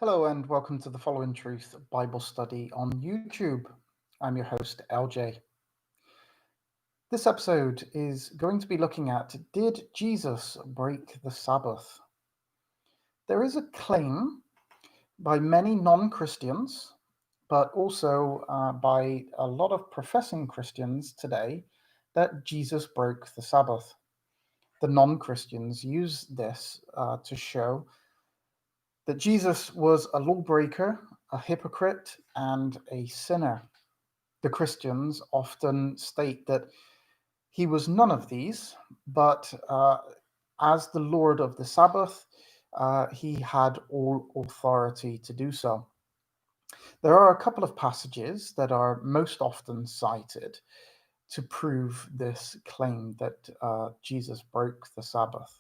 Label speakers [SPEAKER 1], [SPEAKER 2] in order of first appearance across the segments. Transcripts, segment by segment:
[SPEAKER 1] Hello and welcome to the Following Truth Bible study on YouTube. I'm your host, LJ. This episode is going to be looking at, did Jesus break the Sabbath? There is a claim by many non-Christians, but also by a lot of professing Christians today, that Jesus broke the Sabbath. The non-Christians use this to show that Jesus was a lawbreaker, a hypocrite, and a sinner. The Christians often state that he was none of these, but as the Lord of the Sabbath, he had all authority to do so. There are a couple of passages that are most often cited to prove this claim that Jesus broke the Sabbath.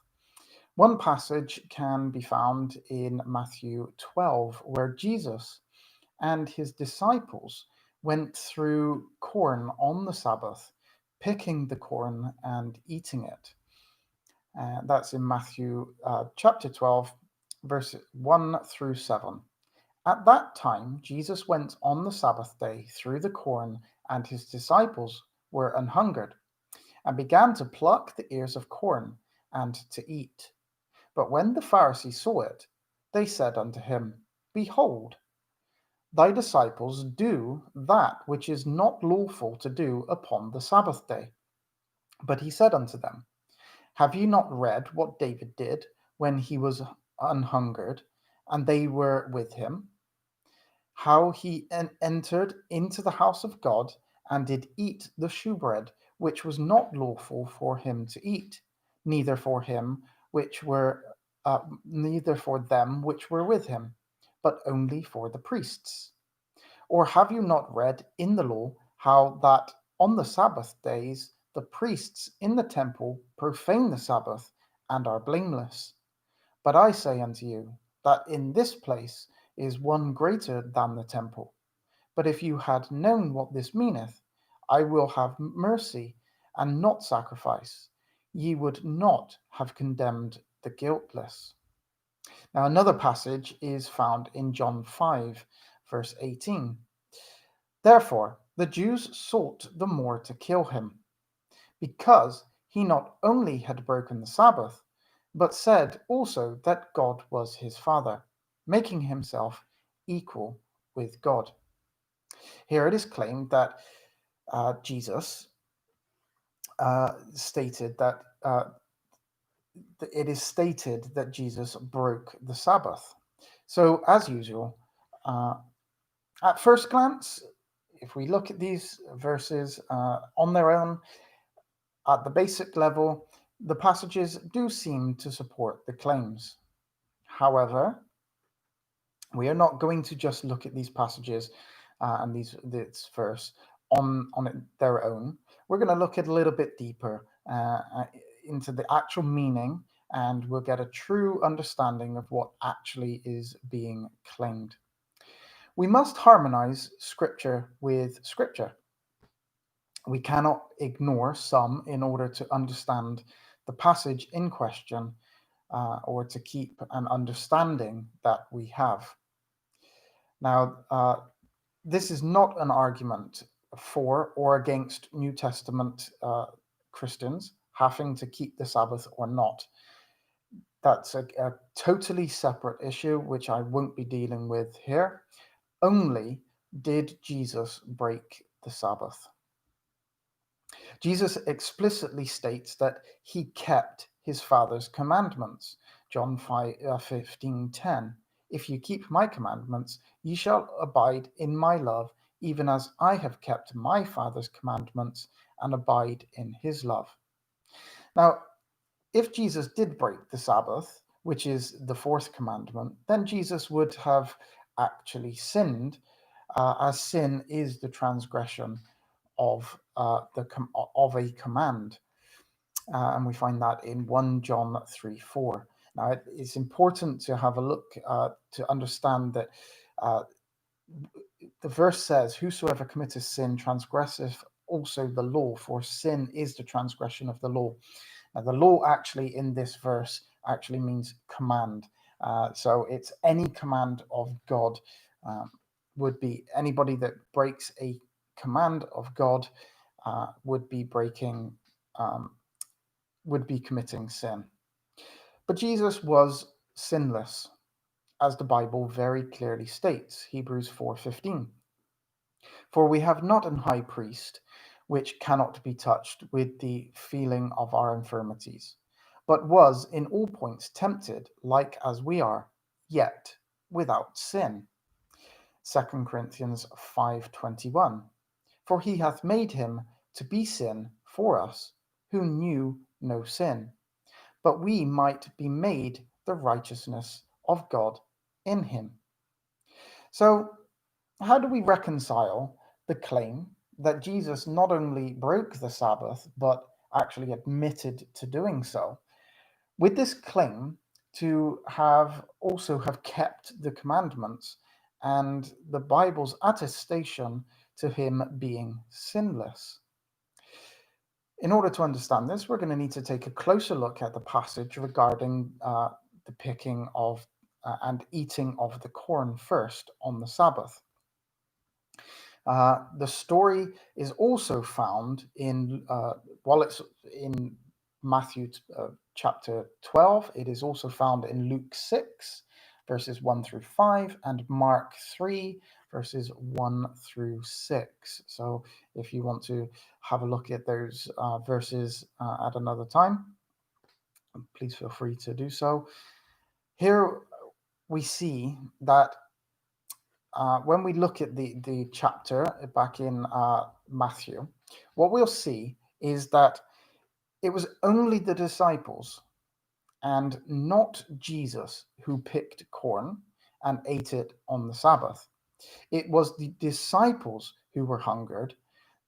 [SPEAKER 1] One passage can be found in Matthew 12, where Jesus and his disciples went through corn on the Sabbath, picking the corn and eating it. That's in Matthew chapter 12, verses 1 through 7. At that time, Jesus went on the Sabbath day through the corn, and his disciples were anhungered, and began to pluck the ears of corn and to eat. But when the Pharisees saw it, they said unto him, Behold, thy disciples do that which is not lawful to do upon the Sabbath day. But he said unto them, Have ye not read what David did when he was anhungered, and they were with him? How he entered into the house of God, and did eat the shewbread, which was not lawful for him to eat, neither for him which were neither for them which were with him, but only for the priests. Or have you not read in the law how that on the Sabbath days the priests in the temple profane the Sabbath and are blameless? But I say unto you that in this place is one greater than the temple. But if you had known what this meaneth, I will have mercy and not sacrifice, ye would not have condemned the guiltless. Now, another passage is found in John 5, verse 18. Therefore, the Jews sought the more to kill him, because he not only had broken the Sabbath, but said also that God was his Father, making himself equal with God. Here it is claimed that Jesus stated that it is stated that Jesus broke the Sabbath. So, as usual, uh, at first glance, if we look at these verses on their own, at the basic level, the passages do seem to support the claims. However, we are not going to just look at these passages and this verse their own. We're going to look at a little bit deeper into the actual meaning, and we'll get a true understanding of what actually is being claimed. We must harmonize Scripture with Scripture. We cannot ignore some in order to understand the passage in question or to keep an understanding that we have. Now, this is not an argument for or against New Testament Christians having to keep the Sabbath or not. That's a totally separate issue, which I won't be dealing with here. Only, did Jesus break the Sabbath? Jesus explicitly states that he kept his Father's commandments. John 15:10. If you keep my commandments, ye shall abide in my love, even as I have kept my Father's commandments and abide in his love. Now, if Jesus did break the Sabbath, which is the fourth commandment, then Jesus would have actually sinned, as sin is the transgression of of a command, and we find that in 1 John 3:4. Now, it's important to have a look to understand that the verse says, "Whosoever committeth sin transgresseth also the law, for sin is the transgression of the law." Now, the law actually in this verse actually means command, So it's any command of God. Would be anybody that breaks a command of God would be committing sin. But Jesus was sinless, as the Bible very clearly states, Hebrews 4:15. For we have not an high priest which cannot be touched with the feeling of our infirmities, but was in all points tempted like as we are, yet without sin. 2 Corinthians 5:21. For he hath made him to be sin for us, who knew no sin, but we might be made the righteousness of God in him. So, how do we reconcile the claim that Jesus not only broke the Sabbath, but actually admitted to doing so, with this claim to have kept the commandments and the Bible's attestation to him being sinless? In order to understand this, we're going to need to take a closer look at the passage regarding the picking of and eating of the corn first on the Sabbath. The story is also found it's in Matthew chapter 12. It is also found in Luke 6, verses 1 through 5, and Mark 3, verses 1 through 6. So if you want to have a look at those verses at another time, please feel free to do so. Here we see that when we look at the chapter back in Matthew, what we'll see is that it was only the disciples and not Jesus who picked corn and ate it on the Sabbath. It was the disciples who were hungered.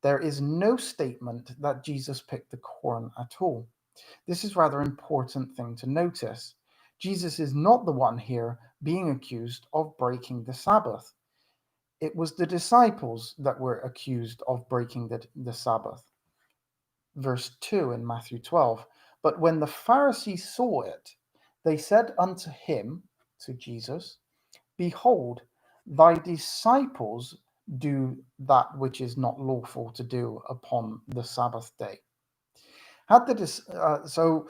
[SPEAKER 1] There is no statement that Jesus picked the corn at all. This is a rather important thing to notice. Jesus is not the one here being accused of breaking the Sabbath. It was the disciples that were accused of breaking the Sabbath. Verse 2 in Matthew 12. But when the Pharisees saw it, they said unto him, to Jesus, Behold, thy disciples do that which is not lawful to do upon the Sabbath day. So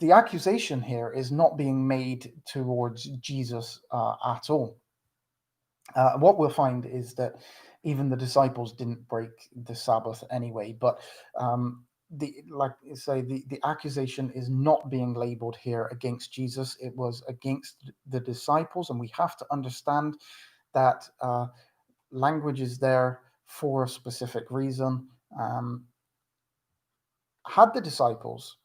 [SPEAKER 1] the accusation here is not being made towards Jesus at all. What we'll find is that even the disciples didn't break the Sabbath anyway, but the accusation is not being labeled here against Jesus. It was against the disciples, and we have to understand that language is there for a specific reason. Had the disciples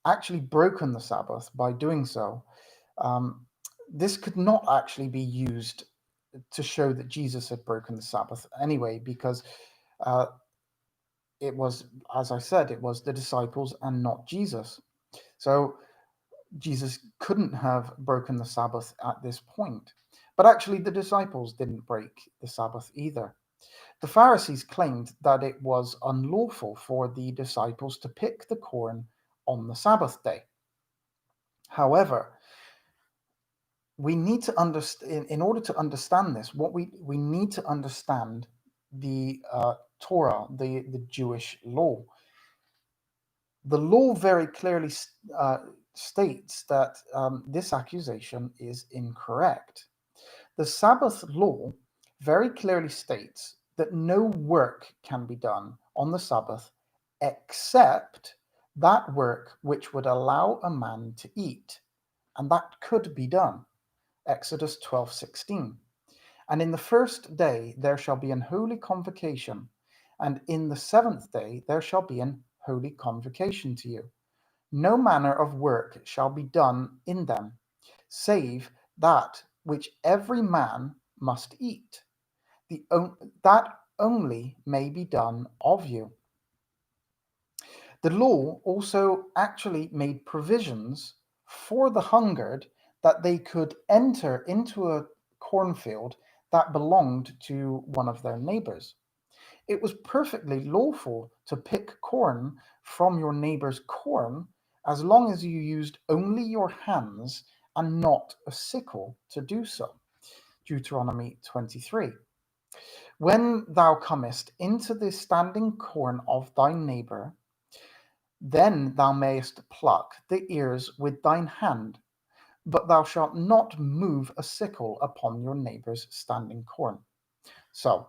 [SPEAKER 1] actually broken the Sabbath by doing so, this could not actually be used to show that Jesus had broken the Sabbath anyway, because it was, as I said, it was the disciples and not Jesus. So Jesus couldn't have broken the Sabbath at this point. But actually, the disciples didn't break the Sabbath either. The Pharisees claimed that it was unlawful for the disciples to pick the corn on the Sabbath day. However, we need to understand, in order to understand this, we need to understand the Torah, the Jewish law. The law very clearly states that this accusation is incorrect. The Sabbath law very clearly states that no work can be done on the Sabbath except that work which would allow a man to eat, and that could be done. Exodus 12:16. And in the first day there shall be an holy convocation, and in the seventh day there shall be an holy convocation to you. No manner of work shall be done in them, save that which every man must eat. That only may be done of you. The law also actually made provisions for the hungered that they could enter into a cornfield that belonged to one of their neighbors. It was perfectly lawful to pick corn from your neighbor's corn as long as you used only your hands and not a sickle to do so. Deuteronomy 23. When thou comest into the standing corn of thy neighbour, then thou mayest pluck the ears with thine hand, but thou shalt not move a sickle upon your neighbour's standing corn. So,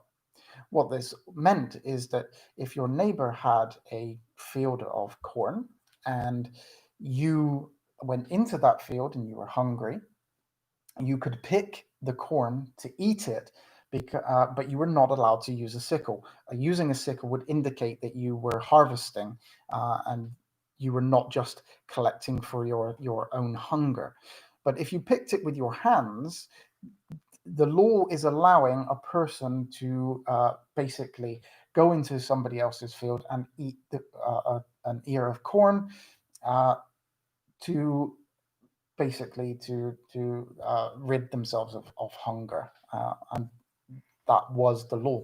[SPEAKER 1] what this meant is that if your neighbour had a field of corn and you went into that field and you were hungry, you could pick the corn to eat it, but you were not allowed to use a sickle. Using a sickle would indicate that you were harvesting and you were not just collecting for your own hunger. But if you picked it with your hands, the law is allowing a person to basically go into somebody else's field and eat an ear of corn to basically to rid themselves of hunger, and that was the law.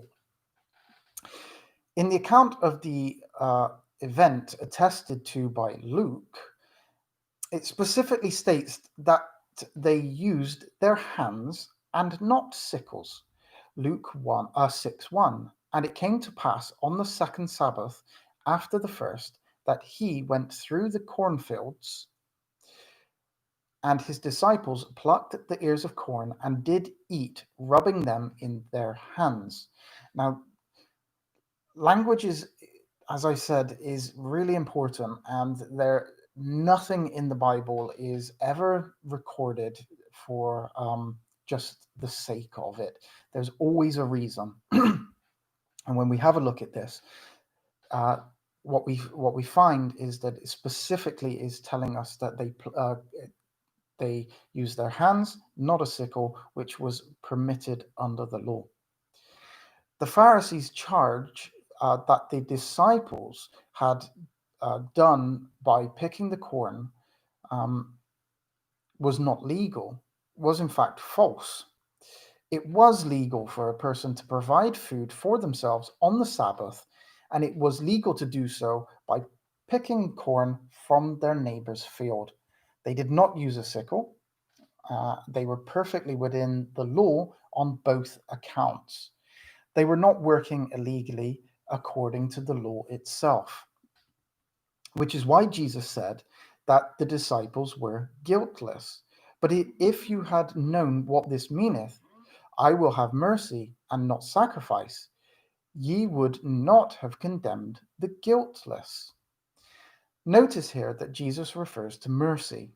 [SPEAKER 1] In the account of the event attested to by Luke, it specifically states that they used their hands and not sickles. Luke 6:1. And it came to pass on the second Sabbath after the first that he went through the cornfields, and his disciples plucked the ears of corn and did eat, rubbing them in their hands. Now, language is, as I said, is really important, and nothing in the Bible is ever recorded for just the sake of it. There's always a reason. And when we have a look at this, what we find is that it specifically is telling us that they used their hands, not a sickle, which was permitted under the law. The Pharisees charge that the disciples had done by picking the corn was not legal, was in fact false. It was legal for a person to provide food for themselves on the Sabbath, and it was legal to do so by picking corn from their neighbor's field. They did not use a sickle. They were perfectly within the law on both accounts. They were not working illegally according to the law itself, which is why Jesus said that the disciples were guiltless. But if you had known what this meaneth, I will have mercy and not sacrifice, ye would not have condemned the guiltless. Notice here that Jesus refers to mercy.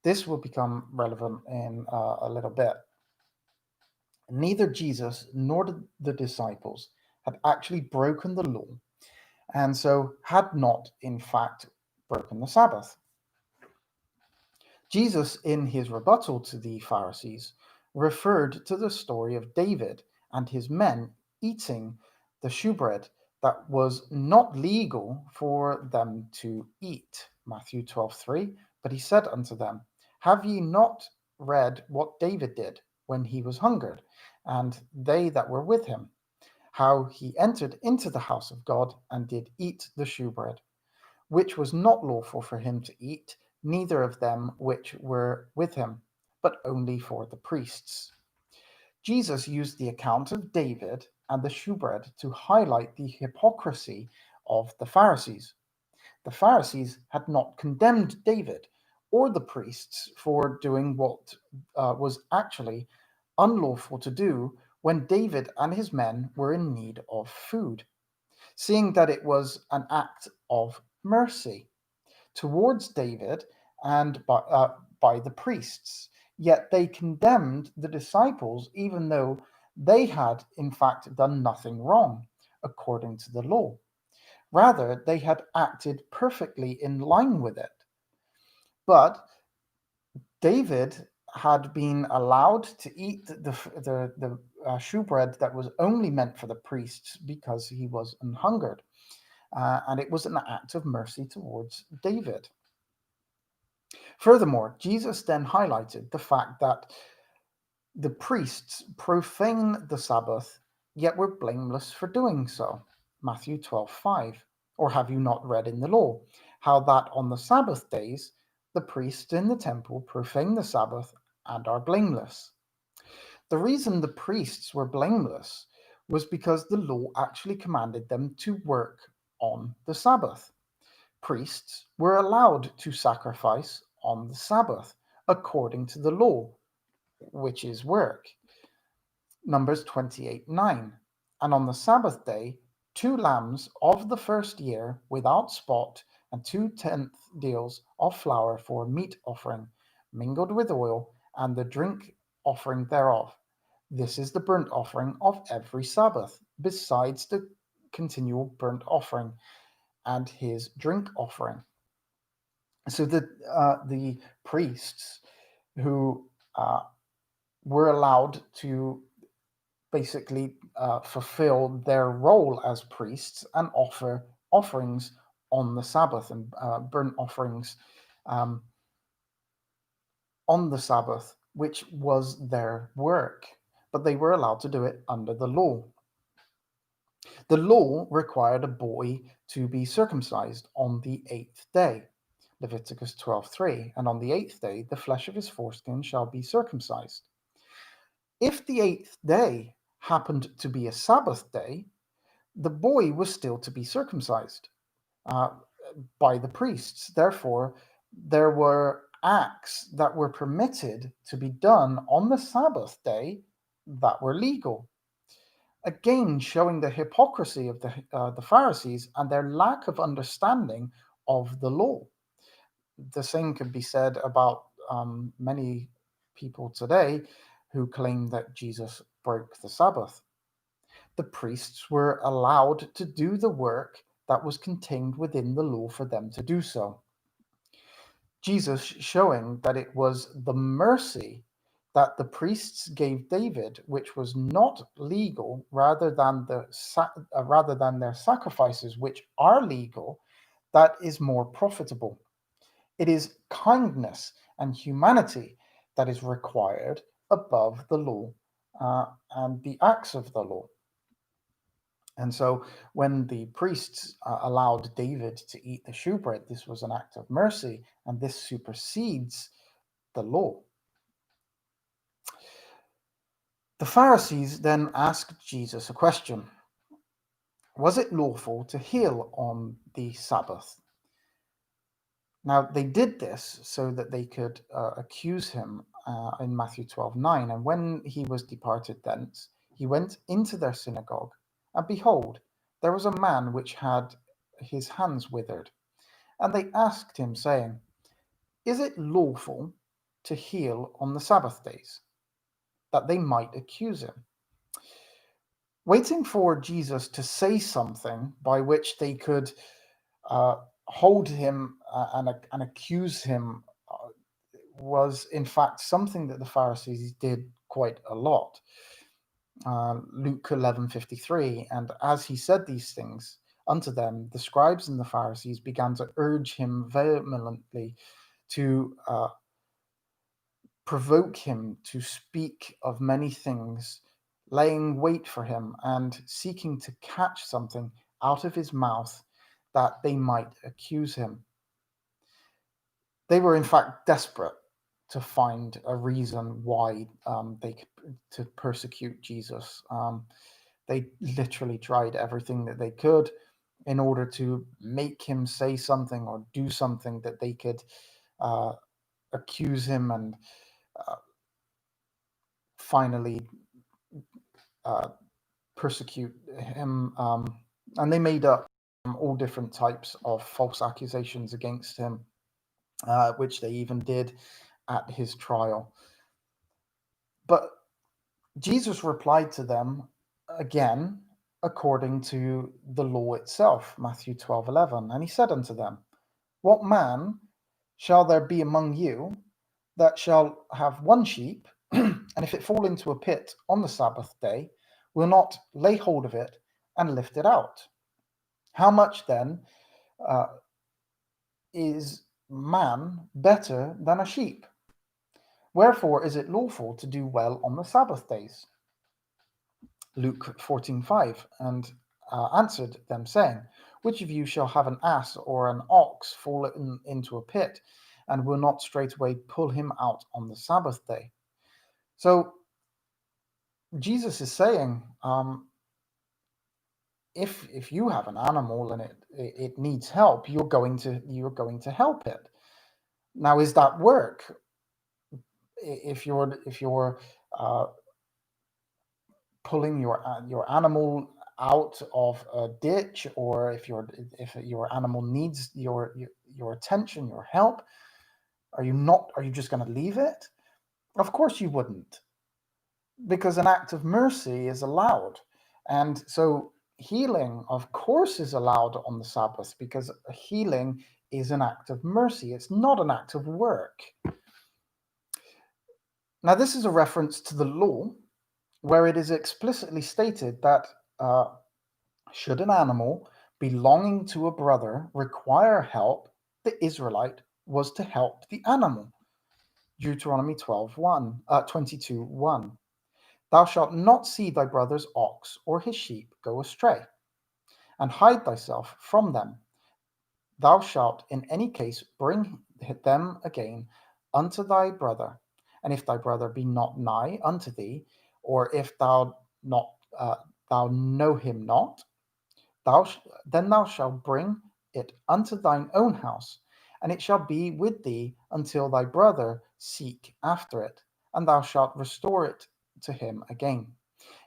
[SPEAKER 1] This will become relevant in a little bit. Neither Jesus nor the disciples had actually broken the law, and so had not, in fact, broken the Sabbath. Jesus, in his rebuttal to the Pharisees, referred to the story of David and his men eating the shewbread that was not legal for them to eat. Matthew 12:3. But he said unto them, Have ye not read what David did when he was hungered, and they that were with him, how he entered into the house of God and did eat the shewbread, which was not lawful for him to eat, neither of them which were with him, but only for the priests. Jesus used the account of David and the shewbread to highlight the hypocrisy of the Pharisees. The Pharisees had not condemned David or the priests for doing what was actually unlawful to do when David and his men were in need of food, seeing that it was an act of mercy towards David and by the priests. Yet they condemned the disciples, even though they had, in fact, done nothing wrong according to the law. Rather, they had acted perfectly in line with it. But David had been allowed to eat the shewbread that was only meant for the priests because he was an hungered. And it was an act of mercy towards David. Furthermore, Jesus then highlighted the fact that the priests profane the Sabbath, yet were blameless for doing so. Matthew 12:5. Or have you not read in the law how that on the Sabbath days the priests in the temple profane the Sabbath and are blameless. The reason the priests were blameless was because the law actually commanded them to work on the Sabbath. Priests were allowed to sacrifice on the Sabbath according to the law, which is work. Numbers 28:9. And on the Sabbath day, 2 lambs of the first year without spot, and 2/10 deals of flour for a meat offering, mingled with oil, and the drink offering thereof. This is the burnt offering of every Sabbath, besides the continual burnt offering and his drink offering. So the priests who were allowed to basically fulfill their role as priests and offer offerings on the Sabbath and burnt offerings um, on the Sabbath, which was their work. But they were allowed to do it under the law. The law required a boy to be circumcised on the 8th day, Leviticus 12:3, and on the 8th day the flesh of his foreskin shall be circumcised. If the 8th day happened to be a Sabbath day, the boy was still to be circumcised uh, by the priests. Therefore, there were acts that were permitted to be done on the Sabbath day that were legal. Again, showing the hypocrisy of the Pharisees and their lack of understanding of the law. The same could be said about many people today who claim that Jesus broke the Sabbath. The priests were allowed to do the work that was contained within the law for them to do so. Jesus showing that it was the mercy that the priests gave David, which was not legal, rather than their sacrifices, which are legal, that is more profitable. It is kindness and humanity that is required above the law and the acts of the law. And so when the priests allowed David to eat the shewbread, this was an act of mercy, and this supersedes the law. The Pharisees then asked Jesus a question. Was it lawful to heal on the Sabbath? Now, they did this so that they could accuse him in Matthew 12:9. And when he was departed thence, he went into their synagogue, and behold, there was a man which had his hands withered. And they asked him, saying, Is it lawful to heal on the Sabbath days? That they might accuse him. Waiting for Jesus to say something by which they could hold him and accuse him was in fact something that the Pharisees did quite a lot. Luke 11:53, and as he said these things unto them, the scribes and the Pharisees began to urge him vehemently to provoke him to speak of many things, laying wait for him and seeking to catch something out of his mouth that they might accuse him. They were in fact desperate to find a reason why to persecute Jesus. They literally tried everything that they could in order to make him say something or do something that they could accuse him and finally persecute him. And they made up all different types of false accusations against him, which they even did at his trial. But Jesus replied to them again according to the law itself, Matthew 12:11. And he said unto them, What man shall there be among you that shall have one sheep, and if it fall into a pit on the Sabbath day, will not lay hold of it and lift it out? How much then is man better than a sheep? Wherefore is it lawful to do well on the Sabbath days? Luke 14:5, and answered them, saying, Which of you shall have an ass or an ox fall into a pit, and will not straightway pull him out on the Sabbath day. So Jesus is saying, if you have an animal and it needs help, you're going to help it. Now, is that work? If you're pulling your animal out of a ditch, or if your animal needs your attention, your help, are you just going to leave it? Of course you wouldn't, because an act of mercy is allowed. And so healing, of course, is allowed on the Sabbath, because healing is an act of mercy. It's not an act of work. Now, this is a reference to the law, where it is explicitly stated that should an animal belonging to a brother require help, the Israelite was to help the animal. Deuteronomy 22:1. Thou shalt not see thy brother's ox or his sheep go astray, and hide thyself from them. Thou shalt in any case bring them again unto thy brother. And if thy brother be not nigh unto thee, or if thou know him not, then thou shalt bring it unto thine own house, and it shall be with thee until thy brother seek after it, and thou shalt restore it to him again.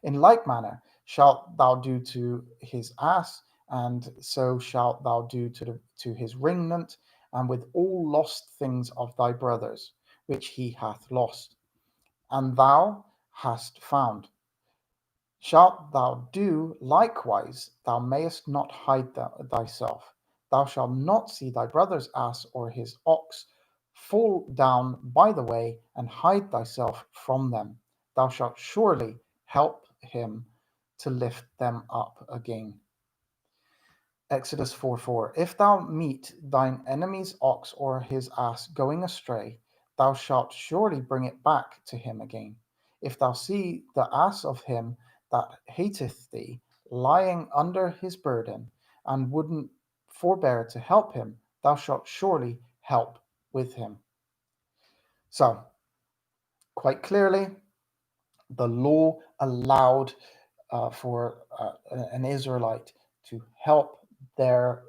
[SPEAKER 1] In like manner shalt thou do to his ass, and so shalt thou do to his raiment, and with all lost things of thy brothers, which he hath lost, and thou hast found. Shalt thou do likewise, thou mayest not hide thyself. Thou shalt not see thy brother's ass or his ox fall down by the way, and hide thyself from them. Thou shalt surely help him to lift them up again. Exodus 4:4. If thou meet thine enemy's ox or his ass going astray, thou shalt surely bring it back to him again. If thou see the ass of him that hateth thee lying under his burden, and wouldn't forbear to help him, thou shalt surely help with him. So, quite clearly, the law allowed for an Israelite to help their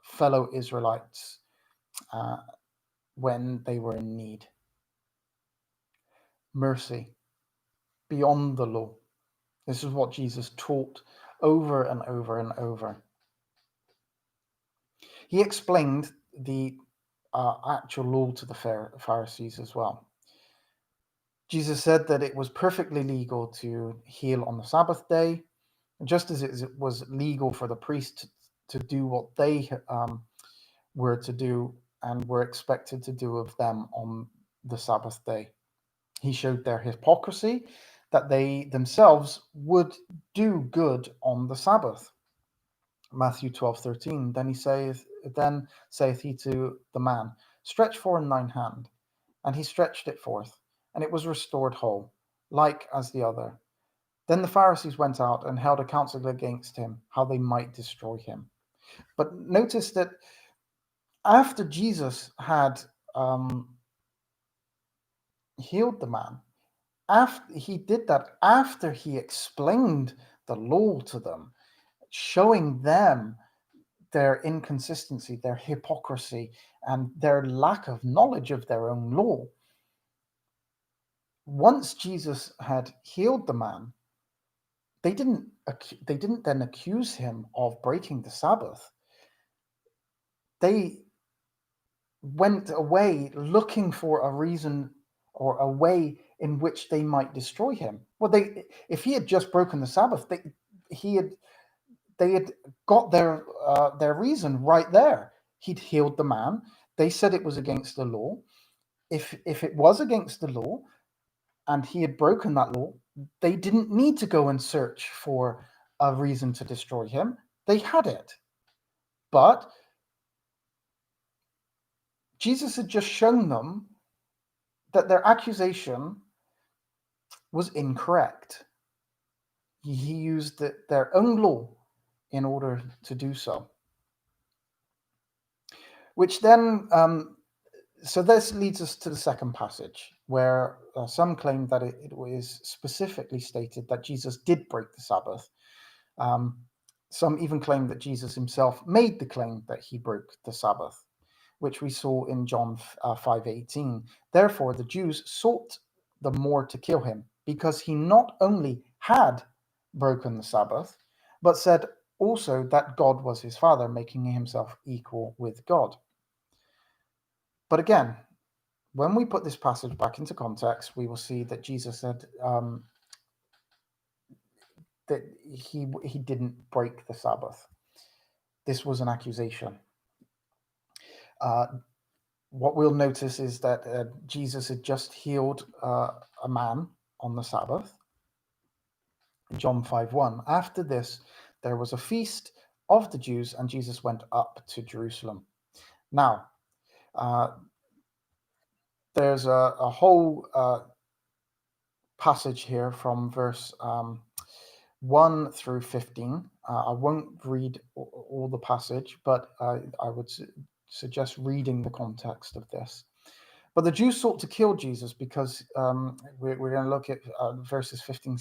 [SPEAKER 1] fellow Israelites when they were in need. Mercy beyond the law. This is what Jesus taught over and over and over. He explained the actual law to the Pharisees as well. Jesus said that it was perfectly legal to heal on the Sabbath day, just as it was legal for the priest to do what they were to do and were expected to do of them on the Sabbath day. He showed their hypocrisy, that they themselves would do good on the Sabbath. Matthew 12:13. Then saith he to the man, Stretch forth thine hand. And he stretched it forth, and it was restored whole, like as the other. Then the Pharisees went out and held a council against him, how they might destroy him. But notice that after Jesus had healed the man, after he explained the law to them, showing them their inconsistency, their hypocrisy, and their lack of knowledge of their own law. Once Jesus had healed the man, they didn't then accuse him of breaking the Sabbath. They went away looking for a reason or a way in which they might destroy him. Well, if he had just broken the Sabbath, they had got their reason right there. He'd healed the man. They said it was against the law. If it was against the law and he had broken that law, they didn't need to go and search for a reason to destroy him. They had it. But Jesus had just shown them that their accusation was incorrect. He used their own law in order to do so. Which then So this leads us to the second passage, where some claim that it was specifically stated that Jesus did break the Sabbath. Some even claim that Jesus himself made the claim that he broke the Sabbath, which we saw in John 5:18. Therefore, the Jews sought the more to kill him, because he not only had broken the Sabbath, but said also that God was his Father, making himself equal with God. But again, when we put this passage back into context, we will see that Jesus said that he didn't break the Sabbath. This was an accusation. What we'll notice is that Jesus had just healed a man on the Sabbath. John 5:1. After this, there was a feast of the Jews, and Jesus went up to Jerusalem. Now, there's a whole passage here from verse 1 through 15. I won't read all the passage, but I would suggest reading the context of this. But the Jews sought to kill Jesus because we're going to look at verses 16,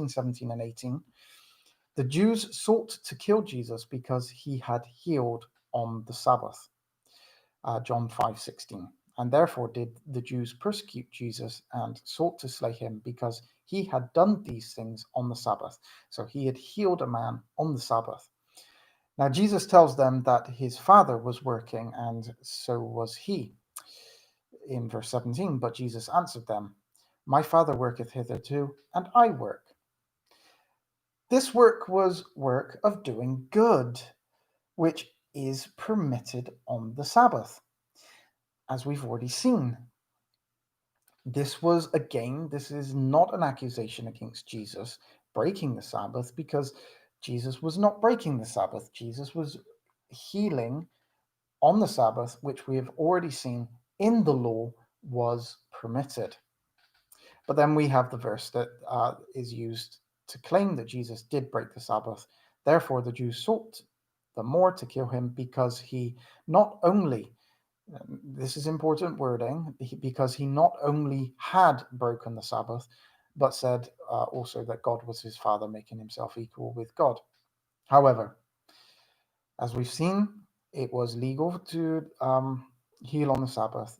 [SPEAKER 1] 17, and 18. The Jews sought to kill Jesus because he had healed on the Sabbath. John 5:16. And therefore did the Jews persecute Jesus and sought to slay him because he had done these things on the Sabbath. So he had healed a man on the Sabbath. Now Jesus tells them that his Father was working, and so was he. In verse 17, but Jesus answered them, my Father worketh hitherto, and I work. This work was work of doing good, which is permitted on the Sabbath, as we've already seen. This is not an accusation against Jesus breaking the Sabbath, because Jesus was not breaking the Sabbath. Jesus was healing on the Sabbath, which we have already seen in the law was permitted. But then we have the verse that is used to claim that Jesus did break the Sabbath. Therefore, the Jews sought the more to kill him because he not only, this is important wording, because he not only had broken the Sabbath, but said also that God was his Father, making himself equal with God. However, as we've seen, it was legal to heal on the Sabbath.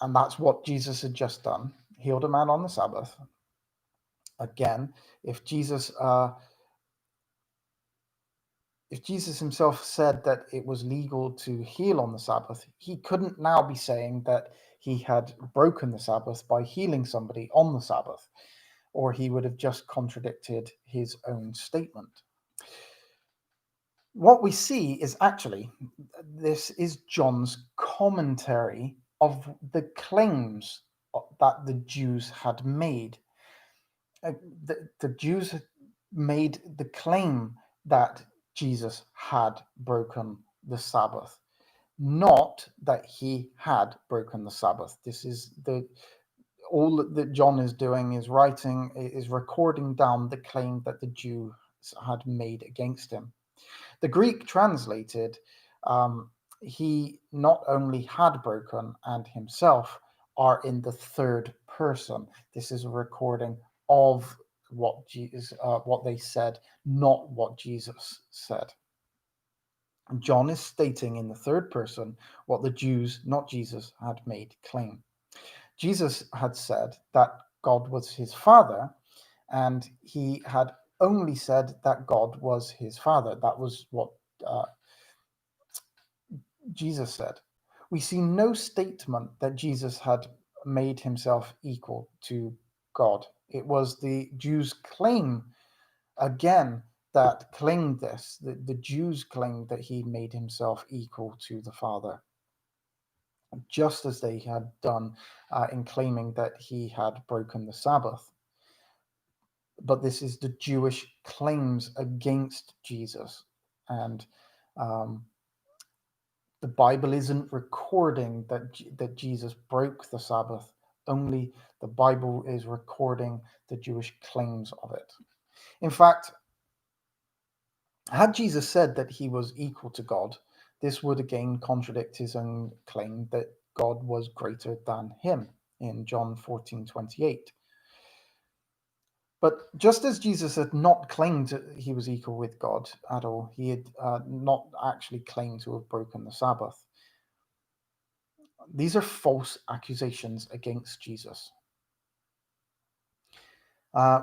[SPEAKER 1] And that's what Jesus had just done, healed a man on the Sabbath. Again, if Jesus himself said that it was legal to heal on the Sabbath, he couldn't now be saying that he had broken the Sabbath by healing somebody on the Sabbath, or he would have just contradicted his own statement. What we see is actually, this is John's commentary of the claims that the Jews had made. The Jews made the claim that Jesus had broken the Sabbath, not that he had broken the Sabbath. This is all that John is doing is recording down the claim that the Jews had made against him. The Greek translated, he not only had broken and himself, are in the third person. This is a recording of what they said, not what Jesus said. John is stating in the third person what the Jews, not Jesus, had made claim. Jesus had said that God was his Father, and he had only said that God was his Father. That was what Jesus said. We see no statement that Jesus had made himself equal to God. It was the Jews' claim, again, that claimed this. The Jews claimed that he made himself equal to the Father, just as they had done in claiming that he had broken the Sabbath. But this is the Jewish claims against Jesus. And the Bible isn't recording that Jesus broke the Sabbath. Only the Bible is recording the Jewish claims of it. In fact, had Jesus said that he was equal to God, this would again contradict his own claim that God was greater than him in John 14:28. But just as Jesus had not claimed he was equal with God at all, he had not actually claimed to have broken the Sabbath. These are false accusations against Jesus.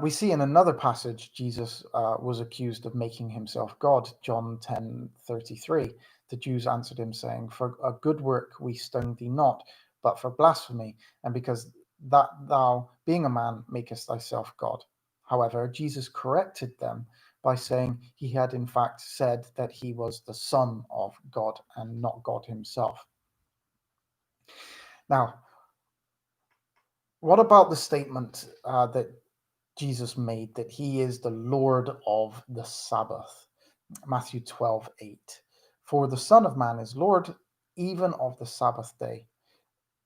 [SPEAKER 1] We see in another passage Jesus was accused of making himself God, John 10:33. The Jews answered him, saying, "For a good work we stone thee not, but for blasphemy, and because that thou, being a man, makest thyself God." However, Jesus corrected them by saying he had in fact said that he was the Son of God and not God himself. Now, what about the statement that Jesus made that he is the Lord of the Sabbath? Matthew 12:8. For the Son of Man is Lord even of the Sabbath day.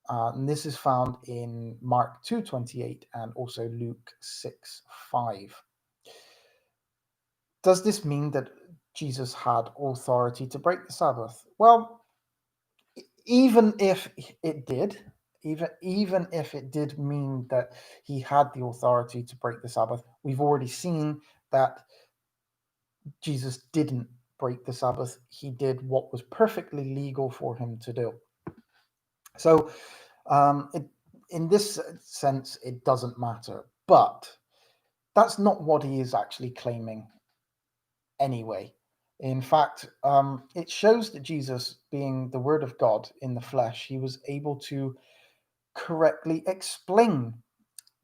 [SPEAKER 1] And this is found in Mark 2:28 and also Luke 6:5. Does this mean that Jesus had authority to break the Sabbath? Well, even if it did, even if it did mean that he had the authority to break the Sabbath, we've already seen that Jesus didn't break the Sabbath. He did what was perfectly legal for him to do. So, in this sense, it doesn't matter. But that's not what he is actually claiming anyway. In fact, it shows that Jesus, being the Word of God in the flesh, he was able to correctly explain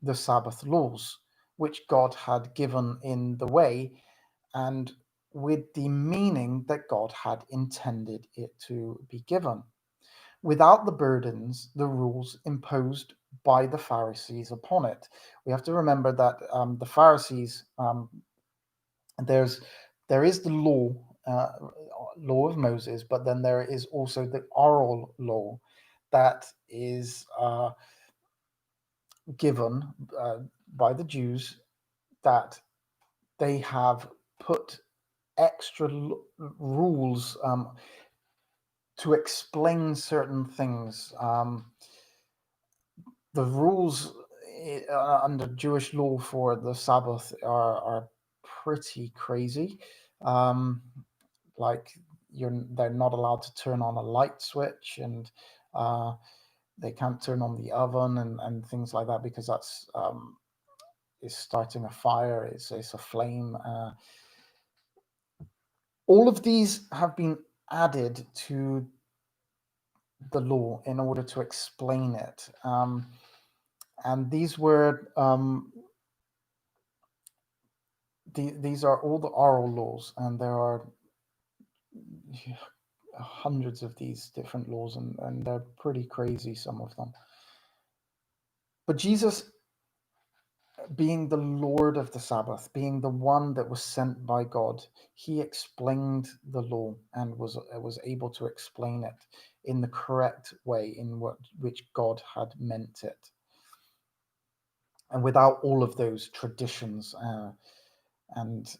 [SPEAKER 1] the Sabbath laws, which God had given in the way and with the meaning that God had intended it to be given, without the burdens, the rules imposed by the Pharisees upon it. We have to remember that the Pharisees, there is the law of Moses, but then there is also the oral law that is given by the Jews, that they have put extra rules to explain certain things. The rules under Jewish law for the Sabbath are pretty crazy. Like they're not allowed to turn on a light switch, and they can't turn on the oven and things like that, because that's is starting a fire. It's a flame. All of these have been added to the law in order to explain it. And these were these are all the oral laws, and there are hundreds of these different laws, and they're pretty crazy, some of them. But Jesus, being the Lord of the Sabbath, being the one that was sent by God, he explained the law and was able to explain it in the correct way, in which God had meant it, and without all of those traditions and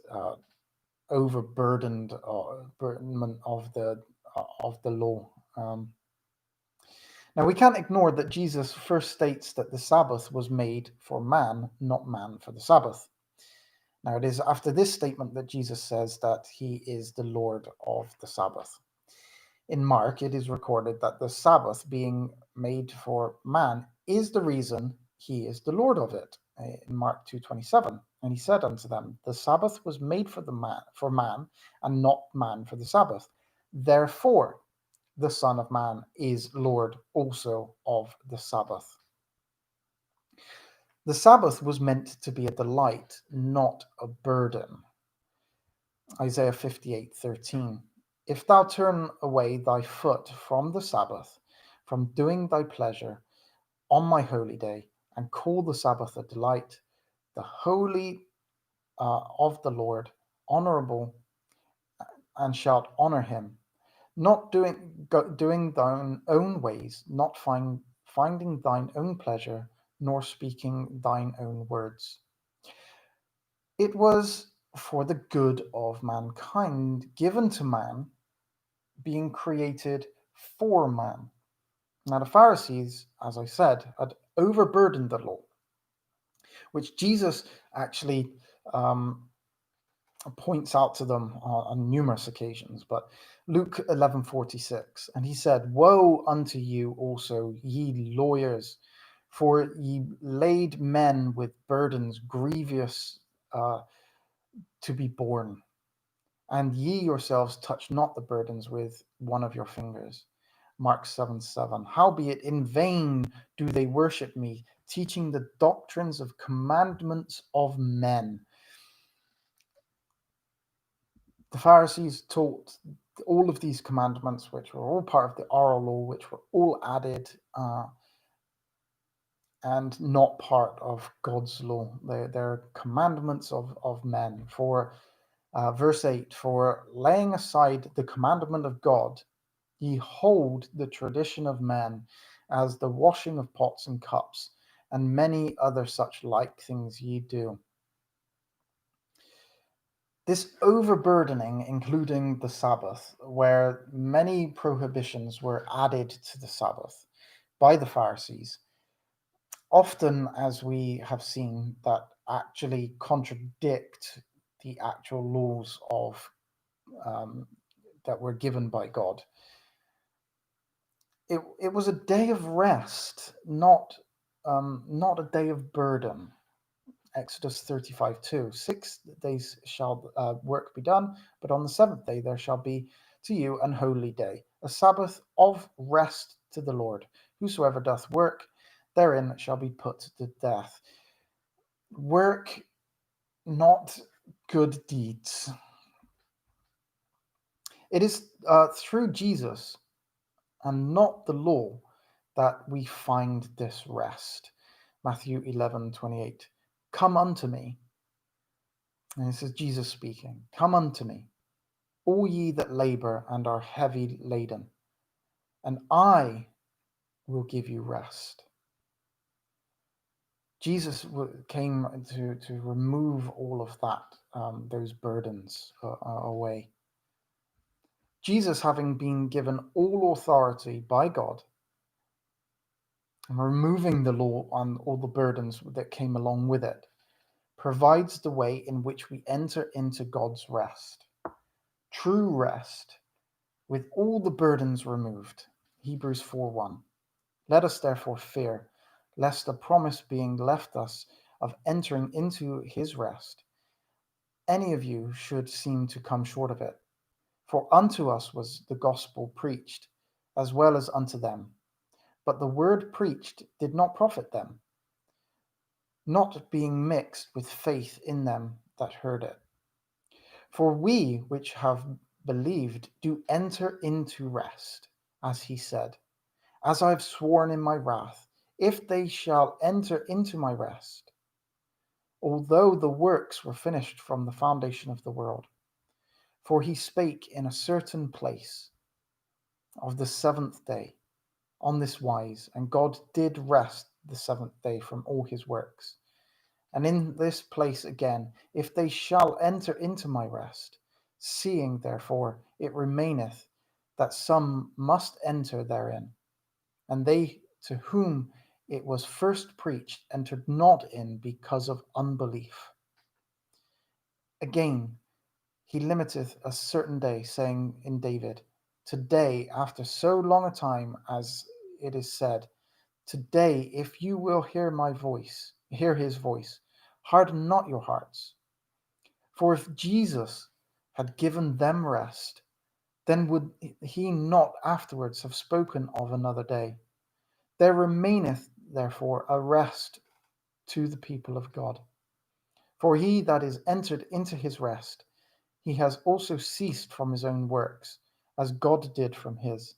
[SPEAKER 1] overburdenment of the law. Now, we can't ignore that Jesus first states that the Sabbath was made for man, not man for the Sabbath. Now, it is after this statement that Jesus says that he is the Lord of the Sabbath. In Mark, it is recorded that the Sabbath being made for man is the reason he is the Lord of it. In Mark 2:27, and he said unto them, the Sabbath was made for man, and not man for the Sabbath. Therefore, the Son of Man is Lord also of the Sabbath. The Sabbath was meant to be a delight, not a burden. Isaiah 58:13. If thou turn away thy foot from the Sabbath, from doing thy pleasure on my holy day, and call the Sabbath a delight, the holy of the Lord, honorable, and shalt honor him, not doing thine own ways, not finding thine own pleasure, nor speaking thine own words. It was for the good of mankind, given to man being created for man. Now, the Pharisees, as I said, had overburdened the law, which Jesus actually points out to them on numerous occasions. But Luke 11:46, and he said, "Woe unto you also, ye lawyers, for ye laid men with burdens grievous to be borne, and ye yourselves touch not the burdens with one of your fingers." Mark 7:7. "Howbeit in vain do they worship me, teaching the doctrines of commandments of men." The Pharisees taught all of these commandments, which were all part of the oral law, which were all added and not part of God's law. They're commandments of men. For verse 8, "For laying aside the commandment of God, ye hold the tradition of men, as the washing of pots and cups, and many other such like things ye do." This overburdening, including the Sabbath, where many prohibitions were added to the Sabbath by the Pharisees, often, as we have seen, that actually contradict the actual laws of that were given by God. It was a day of rest, not a day of burden. Exodus 35:2. 6 days shall work be done, but on the seventh day there shall be to you an holy day, a Sabbath of rest to the Lord. Whosoever doth work, therein shall be put to death. Work, not good deeds. It is through Jesus and not the law that we find this rest. Matthew 11:28. "Come unto me," and this is Jesus speaking, "come unto me, all ye that labor and are heavy laden, and I will give you rest." Jesus came to remove all of that, those burdens away. Jesus, having been given all authority by God, and removing the law and all the burdens that came along with it, provides the way in which we enter into God's rest. True rest, with all the burdens removed. Hebrews 4:1. "Let us therefore fear, lest the promise being left us of entering into his rest, any of you should seem to come short of it. For unto us was the gospel preached, as well as unto them. But the word preached did not profit them, not being mixed with faith in them that heard it. For we which have believed do enter into rest, as he said, as I have sworn in my wrath, if they shall enter into my rest, although the works were finished from the foundation of the world. For he spake in a certain place of the seventh day on this wise, and God did rest the seventh day from all his works. And in this place again, if they shall enter into my rest, seeing therefore it remaineth that some must enter therein, and they to whom it was first preached entered not in because of unbelief. Again, he limiteth a certain day, saying in David, today, after so long a time, as it is said, today, if you will hear his voice, harden not your hearts. For if Jesus had given them rest, then would he not afterwards have spoken of another day? There remaineth therefore a rest to the people of God. For he that is entered into his rest, he has also ceased from his own works, as God did from his.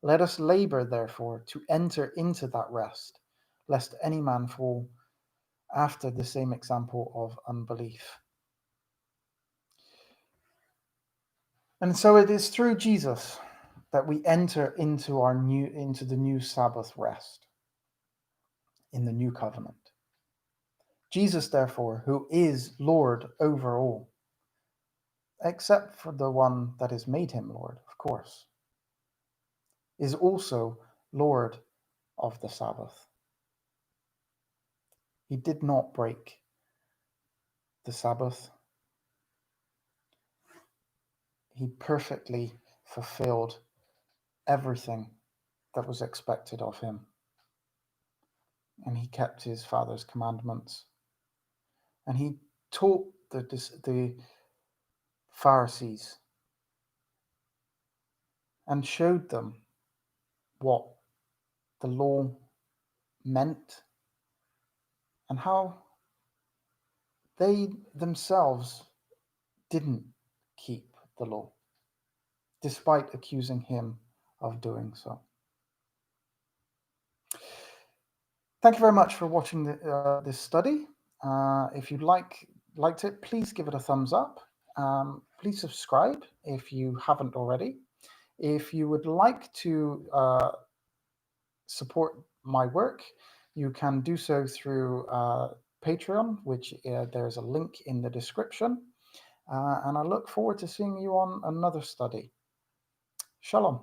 [SPEAKER 1] Let us labor, therefore, to enter into that rest, lest any man fall after the same example of unbelief. And so it is through Jesus that we enter into the new Sabbath rest in the new covenant. Jesus, therefore, who is Lord over all, except for the one that has made him Lord, of course, is also Lord of the Sabbath. He did not break the Sabbath. He perfectly fulfilled everything that was expected of him. And he kept his Father's commandments. And he taught the Pharisees and showed them what the law meant and how they themselves didn't keep the law, despite accusing him of doing so. Thank you very much for watching this study. If you liked it, please give it a thumbs up. Please subscribe if you haven't already. If you would like to support my work, you can do so through Patreon, which there's a link in the description. And I look forward to seeing you on another study. Shalom.